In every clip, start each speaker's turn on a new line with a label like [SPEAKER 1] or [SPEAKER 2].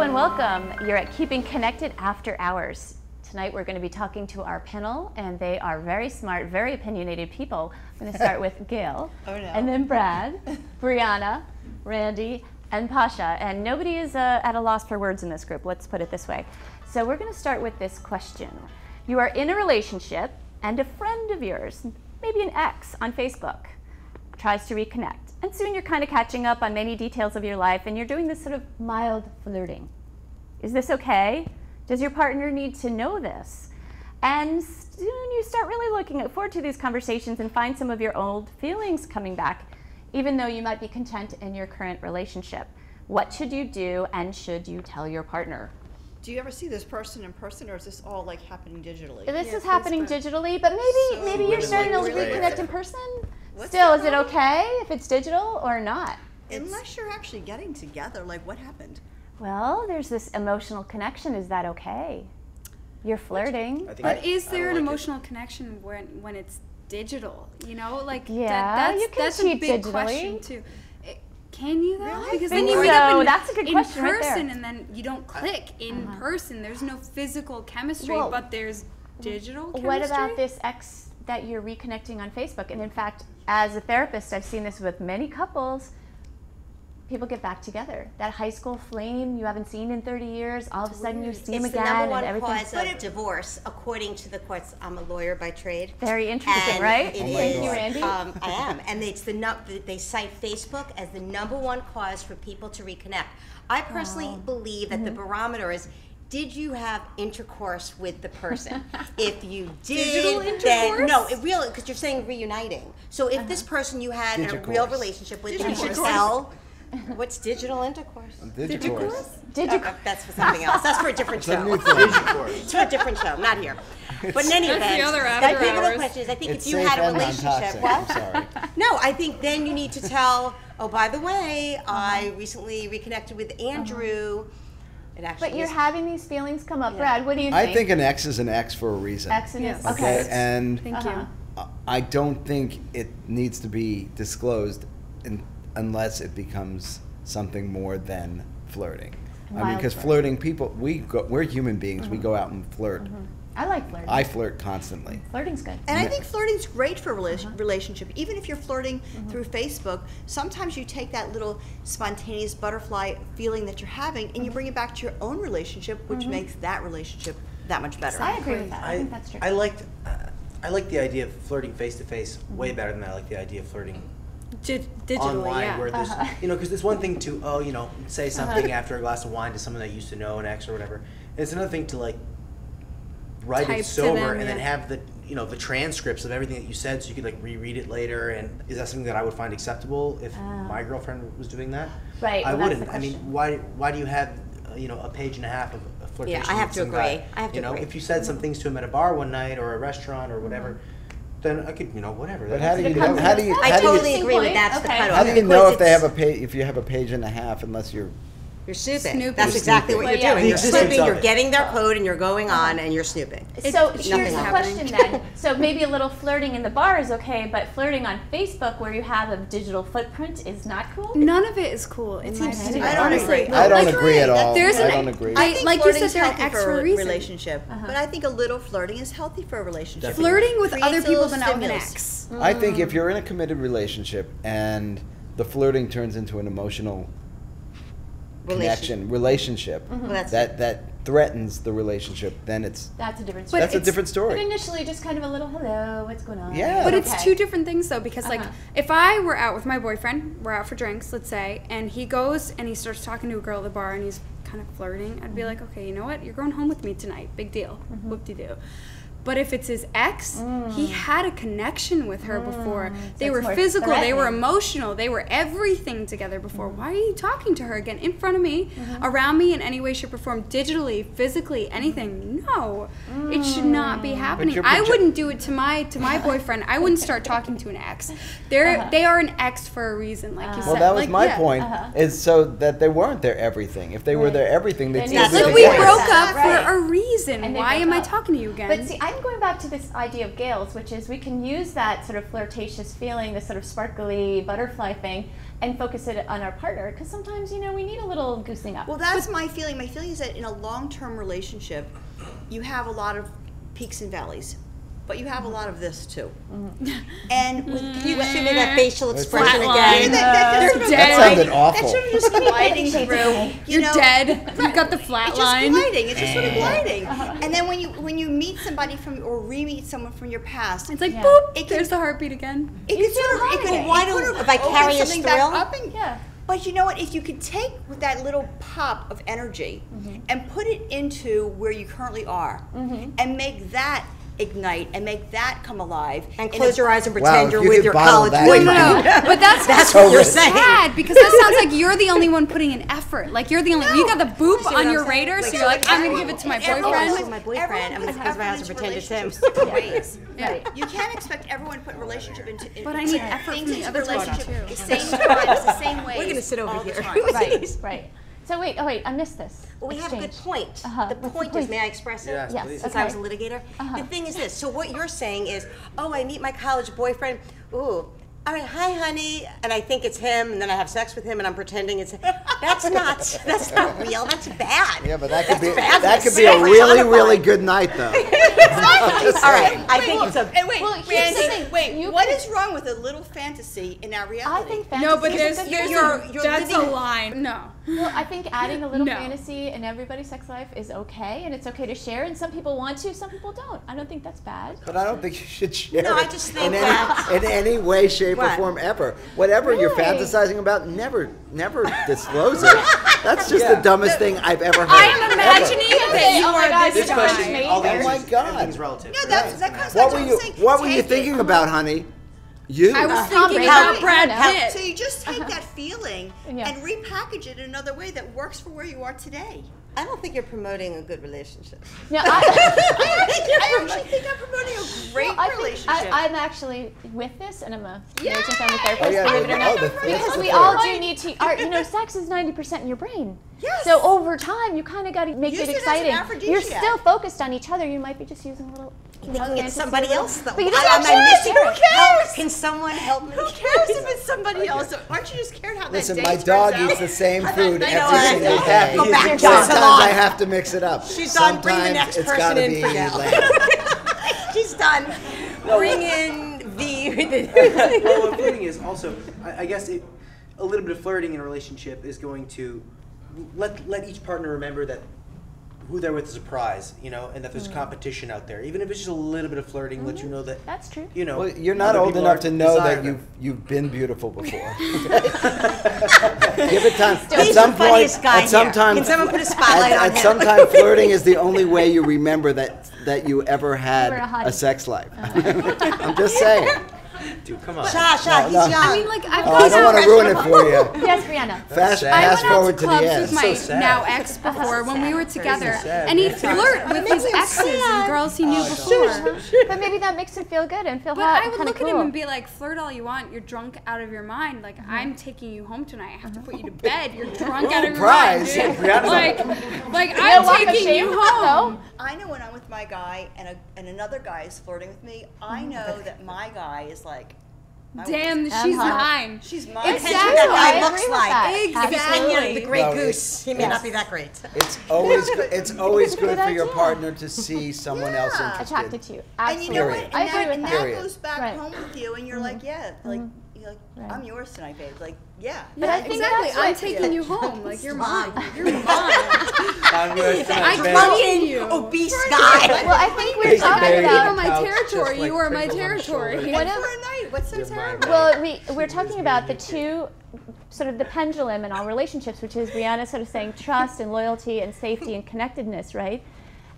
[SPEAKER 1] and welcome. You're at Keeping Connected After Hours. Tonight we're going to be talking to our panel, and they are very smart, very opinionated people. I'm going to start with Gail, and then Brad, Brianna, Randy, and Pasha. And nobody is at a loss for words in this group, let's put it this way. So we're going to start with this question. You are in a relationship, and a friend of yours, maybe an ex on Facebook, tries to reconnect. And soon you're kind of catching up on many details of your life, and you're doing this sort of mild flirting. Is this okay? Does your partner need to know this? And soon you start really looking forward to these conversations and find some of your old feelings coming back, even though you might be content in your current relationship. What should you do, and should you tell your partner?
[SPEAKER 2] Do you ever see this person in person, or is this all like happening digitally?
[SPEAKER 1] This is happening digitally, but maybe you're starting to reconnect in person.
[SPEAKER 2] What's
[SPEAKER 1] Still, is it okay if it's digital or not?
[SPEAKER 2] Unless you're actually getting together, like what happened?
[SPEAKER 1] Well, there's this emotional connection. Is that okay? You're flirting.
[SPEAKER 3] But is there an emotional connection when it's digital? You know, like
[SPEAKER 1] you can
[SPEAKER 3] that's
[SPEAKER 1] cheat
[SPEAKER 3] a big
[SPEAKER 1] digitally.
[SPEAKER 3] question too. Can you though?
[SPEAKER 1] Really?
[SPEAKER 3] Because
[SPEAKER 1] then
[SPEAKER 3] you meet up
[SPEAKER 1] that's a good question
[SPEAKER 3] in
[SPEAKER 1] right there.
[SPEAKER 3] person, and then you don't click in person. There's no physical chemistry, but there's digital chemistry.
[SPEAKER 1] What about this ex that you're reconnecting on Facebook? And in fact, as a therapist, I've seen this with many couples. People get back together. That high school flame you haven't seen in 30 years, all of a sudden you see them again.
[SPEAKER 4] It's the number one
[SPEAKER 1] and
[SPEAKER 4] cause of divorce, according to the courts. I'm a lawyer by trade.
[SPEAKER 1] Very interesting, right?
[SPEAKER 4] Thank
[SPEAKER 1] you, Randy.
[SPEAKER 4] I am. And it's they cite Facebook as the number one cause for people to reconnect. I personally believe that the barometer is, did you have intercourse with the person? If you did, then no, it really, because you're saying reuniting. So if this person you had a real relationship with, you should tell. What's digital intercourse?
[SPEAKER 1] Digicourse?
[SPEAKER 4] That's for something else. That's for a different show. It's for a different show, not here. But in any event, I think the question is, I think if you had a relationship, no, I think then you need to tell, oh, by the way, I recently reconnected with Andrew.
[SPEAKER 1] But you're having these feelings come up. Brad, what do you think?
[SPEAKER 5] I think an ex is an ex for a reason.
[SPEAKER 1] Ex is
[SPEAKER 5] okay. And
[SPEAKER 3] thank you.
[SPEAKER 5] I don't think it needs to be disclosed unless it becomes something more than flirting. I mean, because flirting, we're human beings. We go out and flirt.
[SPEAKER 1] I like flirting.
[SPEAKER 5] I flirt constantly.
[SPEAKER 1] Flirting's good.
[SPEAKER 2] And I think flirting's great for a relationship. Even if you're flirting through Facebook, sometimes you take that little spontaneous butterfly feeling that you're having and you bring it back to your own relationship, which makes that relationship that much better.
[SPEAKER 1] I agree with that. I think that's true.
[SPEAKER 6] I like the idea of flirting face to face way better than I like the idea of flirting
[SPEAKER 3] digitally,
[SPEAKER 6] online, where there's because it's one thing to say something after a glass of wine to someone that used to know, an ex or whatever. It's another thing to like write it sober and then have the the transcripts of everything that you said, so you could like reread it later. And is that something that I would find acceptable if my girlfriend was doing that?
[SPEAKER 1] Right.
[SPEAKER 6] I wouldn't. I mean, why do you have a page and a half of flirtation?
[SPEAKER 4] Yeah, I have to agree. I have to agree.
[SPEAKER 6] If you said some things to him at a bar one night or a restaurant or whatever. Then I could, whatever.
[SPEAKER 5] But how do you know? I
[SPEAKER 4] totally agree with that's the cutoff.
[SPEAKER 5] How do you know if you have a page and a half unless you're
[SPEAKER 4] snooping? That's exactly what you're doing. You're snooping. You're getting their code, and you're going on, and you're snooping.
[SPEAKER 1] So here's the question then. So maybe a little flirting in the bar is okay, but flirting on Facebook where you have a digital footprint is not cool?
[SPEAKER 3] None of it is cool. It seems to be.
[SPEAKER 5] I don't agree at all. I don't agree.
[SPEAKER 2] I think
[SPEAKER 3] like
[SPEAKER 2] flirting
[SPEAKER 3] you
[SPEAKER 2] is
[SPEAKER 3] said,
[SPEAKER 2] healthy
[SPEAKER 3] ex
[SPEAKER 2] for a
[SPEAKER 3] reason.
[SPEAKER 2] relationship, but I think a little flirting is healthy for a relationship.
[SPEAKER 3] Flirting with other people than
[SPEAKER 2] an
[SPEAKER 3] ex.
[SPEAKER 5] I think if you're in a committed relationship and the flirting turns into an emotional relationship that threatens the relationship, then that's a different story. That's a different story.
[SPEAKER 1] But initially, just kind of a little hello, what's going on?
[SPEAKER 5] Yeah.
[SPEAKER 3] But it's two different things though, because like if I were out with my boyfriend, we're out for drinks, let's say, and he goes and he starts talking to a girl at the bar and he's kind of flirting, I'd be like, okay, you know what? You're going home with me tonight. Big deal. Whoop-de-doo. But if it's his ex, he had a connection with her before. They were physical, they were emotional, they were everything together before. Why are you talking to her again in front of me, around me in any way, shape, or form, digitally, physically, anything? No, it should not be happening. I wouldn't do it to my boyfriend. I wouldn't start talking to an ex. They are an ex for a reason, like you said.
[SPEAKER 5] Well, that was my point, is so that they weren't their everything. If they were their everything, they'd
[SPEAKER 3] like we broke up for a reason. Why am I talking to you again?
[SPEAKER 1] But see, I I'm going back to this idea of Gail's, which is we can use that sort of flirtatious feeling, this sort of sparkly butterfly thing, and focus it on our partner, because sometimes, we need a little goosing up.
[SPEAKER 2] Well, that's my feeling. My feeling is that in a long-term relationship, you have a lot of peaks and valleys, but you have a lot of this too. And with
[SPEAKER 4] You should do that facial expression again.
[SPEAKER 5] That sounded awful.
[SPEAKER 2] That's sort of just gliding through.
[SPEAKER 3] You're dead. You've got the flat
[SPEAKER 2] It's
[SPEAKER 3] line.
[SPEAKER 2] just gliding. It's just sort of gliding. And then when you meet somebody or re-meet someone from your past,
[SPEAKER 3] It's like boop.
[SPEAKER 2] There's
[SPEAKER 3] the heartbeat again.
[SPEAKER 2] it can sort of
[SPEAKER 4] Why don't vicarious thrill?
[SPEAKER 1] Yeah.
[SPEAKER 2] But you know what? If you could take that little pop of energy and put it into where you currently are, and make that ignite and make that come alive,
[SPEAKER 4] And close your eyes and pretend you're
[SPEAKER 5] you
[SPEAKER 4] with
[SPEAKER 5] could
[SPEAKER 4] your
[SPEAKER 5] bottle
[SPEAKER 4] college
[SPEAKER 5] that.
[SPEAKER 4] boyfriend.
[SPEAKER 3] No. But that's
[SPEAKER 4] what you're
[SPEAKER 3] so
[SPEAKER 4] saying.
[SPEAKER 3] sad, because that sounds like you're the only one putting an effort. Like you're the only you got the boop
[SPEAKER 4] what
[SPEAKER 3] on
[SPEAKER 4] I'm
[SPEAKER 3] your
[SPEAKER 4] saying?
[SPEAKER 3] radar, so you're like, I'm gonna give it to my
[SPEAKER 2] Everyone-
[SPEAKER 3] boyfriend.
[SPEAKER 4] my boyfriend. I'm going to close my eyes and pretend it's him.
[SPEAKER 2] Ways.
[SPEAKER 1] Right.
[SPEAKER 2] You can't expect everyone to put relationship into
[SPEAKER 3] But I need effort
[SPEAKER 2] things
[SPEAKER 3] from the
[SPEAKER 2] into
[SPEAKER 3] other
[SPEAKER 2] relationship
[SPEAKER 3] partner,
[SPEAKER 2] the
[SPEAKER 3] too.
[SPEAKER 2] same time, it's the same way.
[SPEAKER 4] We're gonna sit over
[SPEAKER 2] all the
[SPEAKER 4] here.
[SPEAKER 2] time.
[SPEAKER 1] Right. So wait, I missed this.
[SPEAKER 4] Well, we have a good
[SPEAKER 1] exchange.
[SPEAKER 4] point.
[SPEAKER 1] Uh-huh.
[SPEAKER 4] The
[SPEAKER 1] What's the
[SPEAKER 4] point
[SPEAKER 1] point?
[SPEAKER 4] is, may I express it?
[SPEAKER 6] Yes,
[SPEAKER 1] Yes,
[SPEAKER 6] please.
[SPEAKER 4] Since
[SPEAKER 1] okay.
[SPEAKER 4] I was a litigator. The thing is this. So what you're saying is, oh, I meet my college boyfriend. Ooh, all right, hi, honey. And I think it's him, and then I have sex with him, and I'm pretending it's him. That's not real. That's bad.
[SPEAKER 5] Yeah, but that could be
[SPEAKER 4] badness.
[SPEAKER 5] a really good night though.
[SPEAKER 4] All right, I think it's a...
[SPEAKER 2] And wait,
[SPEAKER 1] Well, here's the thing. You
[SPEAKER 2] what
[SPEAKER 1] could-
[SPEAKER 2] is wrong with a little fantasy in our
[SPEAKER 1] I
[SPEAKER 2] reality?
[SPEAKER 1] think fantasy
[SPEAKER 3] No, but
[SPEAKER 1] is
[SPEAKER 3] there's
[SPEAKER 1] a good thing.
[SPEAKER 4] you're
[SPEAKER 3] that's a
[SPEAKER 4] living-
[SPEAKER 3] line. No.
[SPEAKER 1] Well, I think adding a little
[SPEAKER 3] No.
[SPEAKER 1] fantasy in everybody's sex life is okay, and it's okay to share, and some people want to, some people don't. I don't think that's bad.
[SPEAKER 5] But I don't think you should share
[SPEAKER 4] No, I
[SPEAKER 5] it
[SPEAKER 4] just think
[SPEAKER 5] in
[SPEAKER 4] that-
[SPEAKER 5] any way, shape, or
[SPEAKER 4] What?
[SPEAKER 5] form ever. Whatever you're
[SPEAKER 1] Really?
[SPEAKER 5] fantasizing about, never disclose it. That's just the dumbest thing I've ever heard.
[SPEAKER 3] I am imagining that you
[SPEAKER 1] Oh my
[SPEAKER 3] are
[SPEAKER 1] God,
[SPEAKER 3] this
[SPEAKER 6] This question,
[SPEAKER 1] Amazing.
[SPEAKER 6] all the
[SPEAKER 5] Oh my
[SPEAKER 6] answers,
[SPEAKER 5] God.
[SPEAKER 6] everything's relative.
[SPEAKER 2] No, that comes back
[SPEAKER 5] What
[SPEAKER 2] to
[SPEAKER 5] were
[SPEAKER 2] what
[SPEAKER 5] you
[SPEAKER 2] I'm saying.
[SPEAKER 5] What were you
[SPEAKER 2] Take
[SPEAKER 5] thinking
[SPEAKER 2] it.
[SPEAKER 5] about, honey? You.
[SPEAKER 3] I was
[SPEAKER 1] Tom
[SPEAKER 3] thinking
[SPEAKER 1] Brady.
[SPEAKER 3] about Brad
[SPEAKER 1] How-
[SPEAKER 3] Pitt.
[SPEAKER 2] So you just take that feeling
[SPEAKER 1] Yeah.
[SPEAKER 2] and repackage it in another way that works for where you are today.
[SPEAKER 4] I don't think you're promoting a good relationship.
[SPEAKER 1] No,
[SPEAKER 2] I actually think I'm promoting a great relationship.
[SPEAKER 1] I'm actually with this, and I'm a marriage and family
[SPEAKER 2] Yeah.
[SPEAKER 1] therapist,
[SPEAKER 5] Oh, yeah,
[SPEAKER 1] believe it or not,
[SPEAKER 5] that's
[SPEAKER 1] because
[SPEAKER 5] the
[SPEAKER 1] we
[SPEAKER 5] third.
[SPEAKER 1] all do need to. Sex is 90% in your brain.
[SPEAKER 2] Yes.
[SPEAKER 1] So over time, you kind of got to make
[SPEAKER 2] Use
[SPEAKER 1] it
[SPEAKER 2] it as an
[SPEAKER 1] exciting. You're
[SPEAKER 2] aphrodisiac.
[SPEAKER 1] still focused on each other. You might be just using a little.
[SPEAKER 4] It's
[SPEAKER 1] fantasy
[SPEAKER 4] somebody
[SPEAKER 1] little-
[SPEAKER 4] else, though.
[SPEAKER 1] But you don't
[SPEAKER 4] Am
[SPEAKER 1] have to
[SPEAKER 4] missing?
[SPEAKER 2] Who cares?
[SPEAKER 4] Can someone help me?
[SPEAKER 2] Who cares if it's somebody else? Aren't you just scared how
[SPEAKER 5] Listen,
[SPEAKER 2] that
[SPEAKER 5] my
[SPEAKER 2] date
[SPEAKER 5] dog
[SPEAKER 2] turns
[SPEAKER 5] eats
[SPEAKER 2] out?
[SPEAKER 5] the same food
[SPEAKER 4] know,
[SPEAKER 5] every
[SPEAKER 4] I
[SPEAKER 5] single
[SPEAKER 4] have to
[SPEAKER 5] day.
[SPEAKER 4] go back to
[SPEAKER 5] Sometimes
[SPEAKER 4] salon.
[SPEAKER 5] I have to mix it up.
[SPEAKER 4] She's done. Bring the
[SPEAKER 5] Sometimes
[SPEAKER 4] next
[SPEAKER 5] it's
[SPEAKER 4] person
[SPEAKER 5] gotta
[SPEAKER 4] in
[SPEAKER 5] be
[SPEAKER 4] for now.
[SPEAKER 5] lamb.
[SPEAKER 4] She's done. Bring in the...
[SPEAKER 6] Well, what flirting is also, I guess, a little bit of flirting in a relationship is going to let each partner remember that who they're with is a prize, and that there's competition out there. Even if it's just a little bit of flirting, let you know that
[SPEAKER 1] That's true.
[SPEAKER 5] Well, you're not
[SPEAKER 6] other
[SPEAKER 5] old
[SPEAKER 6] people
[SPEAKER 5] enough
[SPEAKER 6] are
[SPEAKER 5] to know that
[SPEAKER 6] desire
[SPEAKER 5] you've been beautiful before. Give it time.
[SPEAKER 4] He's the funniest guy
[SPEAKER 5] at some
[SPEAKER 4] here.
[SPEAKER 5] time,
[SPEAKER 4] Can someone put a spotlight on
[SPEAKER 5] at
[SPEAKER 4] him?
[SPEAKER 5] some time, flirting is the only way you remember that you ever had
[SPEAKER 1] You were a hottie.
[SPEAKER 5] a sex life. I'm just saying.
[SPEAKER 6] Dude, come on.
[SPEAKER 4] He's young.
[SPEAKER 3] I mean, like I've
[SPEAKER 5] Oh, I
[SPEAKER 3] gone
[SPEAKER 5] don't
[SPEAKER 3] out.
[SPEAKER 5] want to ruin it for you.
[SPEAKER 1] Yes, Brianna.
[SPEAKER 5] Fast
[SPEAKER 6] sad.
[SPEAKER 3] I went out
[SPEAKER 5] forward
[SPEAKER 3] to
[SPEAKER 5] to the
[SPEAKER 3] clubs
[SPEAKER 5] end.
[SPEAKER 3] with my
[SPEAKER 6] So sad.
[SPEAKER 3] now ex before when we were together,
[SPEAKER 6] sad,
[SPEAKER 3] and he'd
[SPEAKER 6] man.
[SPEAKER 3] flirt with his exes and girls he knew before.
[SPEAKER 1] But maybe that makes him feel good and feel
[SPEAKER 3] But
[SPEAKER 1] hot.
[SPEAKER 3] I would
[SPEAKER 1] kinda
[SPEAKER 3] look at him
[SPEAKER 1] cool.
[SPEAKER 3] and be like, flirt all you want. You're drunk out of your mind. Like, I'm taking you home tonight. I have to put you to bed. You're drunk out of your mind.
[SPEAKER 5] Prize.
[SPEAKER 3] Dude.
[SPEAKER 5] Brianna's
[SPEAKER 3] Like
[SPEAKER 1] No
[SPEAKER 3] I'm
[SPEAKER 1] walk of
[SPEAKER 3] taking
[SPEAKER 1] shame,
[SPEAKER 3] you home.
[SPEAKER 2] I know when I'm with my guy and another guy is flirting with me, I know that my guy is like,
[SPEAKER 3] Damn, she's mine.
[SPEAKER 2] she's mine.
[SPEAKER 3] Exactly.
[SPEAKER 4] Depends what that guy
[SPEAKER 1] I
[SPEAKER 4] looks
[SPEAKER 1] agree with
[SPEAKER 4] like.
[SPEAKER 1] that.
[SPEAKER 4] If he's hanging the Grey
[SPEAKER 5] Well,
[SPEAKER 4] Goose, he may not be that great.
[SPEAKER 5] It's always good for your
[SPEAKER 1] idea.
[SPEAKER 5] partner to see someone else
[SPEAKER 2] Yeah.
[SPEAKER 5] interested.
[SPEAKER 1] Attracted to you.
[SPEAKER 2] And you know what?
[SPEAKER 1] Absolutely.
[SPEAKER 2] And
[SPEAKER 1] I agree
[SPEAKER 2] that,
[SPEAKER 1] with
[SPEAKER 2] and
[SPEAKER 1] that.
[SPEAKER 2] that
[SPEAKER 5] Period.
[SPEAKER 2] goes back
[SPEAKER 1] Right.
[SPEAKER 2] home with you, and you're like, yeah, like, you're like,
[SPEAKER 1] Right.
[SPEAKER 2] I'm yours tonight, babe. Like, yeah.
[SPEAKER 1] But I think
[SPEAKER 3] Exactly.
[SPEAKER 1] that's
[SPEAKER 3] I'm
[SPEAKER 1] what-
[SPEAKER 3] taking you home. Like you're mine. You're mine.
[SPEAKER 6] I'm yours tonight,
[SPEAKER 3] I
[SPEAKER 6] babe.
[SPEAKER 3] claim you.
[SPEAKER 4] Obese guy.
[SPEAKER 1] Well, I think we're
[SPEAKER 5] Basic
[SPEAKER 1] talking
[SPEAKER 5] buried
[SPEAKER 3] You're
[SPEAKER 1] about.
[SPEAKER 3] on my
[SPEAKER 5] couch,
[SPEAKER 3] territory.
[SPEAKER 5] just like
[SPEAKER 3] You are my
[SPEAKER 5] crinkles on the
[SPEAKER 3] territory.
[SPEAKER 5] shoulder.
[SPEAKER 2] And for a night, what's so
[SPEAKER 6] You're mine,
[SPEAKER 2] terrible?
[SPEAKER 6] babe.
[SPEAKER 1] Well, we're talking about the two, sort of the pendulum in all relationships, which is Brianna sort of saying trust and loyalty and safety and connectedness, right?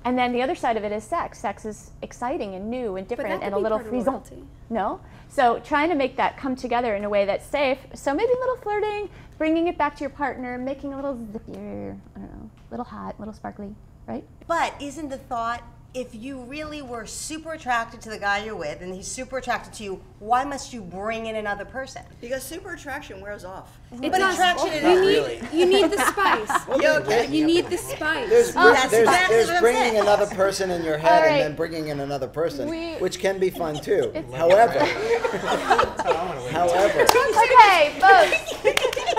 [SPEAKER 1] And then the other side of it is sex. Sex is exciting and new and different
[SPEAKER 3] that
[SPEAKER 1] and
[SPEAKER 3] could
[SPEAKER 1] a
[SPEAKER 3] be
[SPEAKER 1] little
[SPEAKER 3] part of
[SPEAKER 1] frisson.
[SPEAKER 3] loyalty.
[SPEAKER 1] No? So trying to make that come together in a way that's safe. So maybe a little flirting, bringing it back to your partner, making a little zippier, I don't know, little hot, little sparkly, right?
[SPEAKER 4] But isn't the thought if you really were super attracted to the guy you're with and he's super attracted to you, why must you bring in another person?
[SPEAKER 2] Because super attraction wears off.
[SPEAKER 4] But attraction is
[SPEAKER 3] you need the spice. You need the spice.
[SPEAKER 5] There's bringing another person in your head and then bringing in another person, which can be fun too. However,
[SPEAKER 1] okay, folks,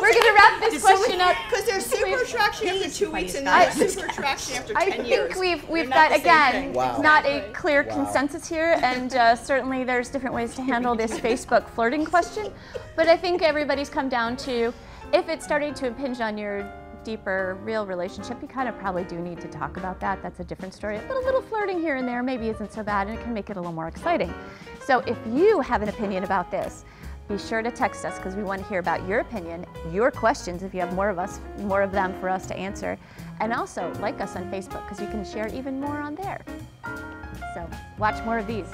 [SPEAKER 1] we're gonna wrap this question up
[SPEAKER 2] because there's super attraction after 2 weeks and then there's super attraction after 10 years.
[SPEAKER 1] I think we've got again not a clear consensus here, and certainly there's different ways to handle this Facebook flirting question. But I think everybody's come down to, if it's starting to impinge on your deeper, real relationship, you kind of probably do need to talk about that. That's a different story. But a little flirting here and there maybe isn't so bad, and it can make it a little more exciting. So if you have an opinion about this, be sure to text us, because we want to hear about your opinion, your questions, if you have more of them for us to answer. And also like us on Facebook, because you can share even more on there. So watch more of these.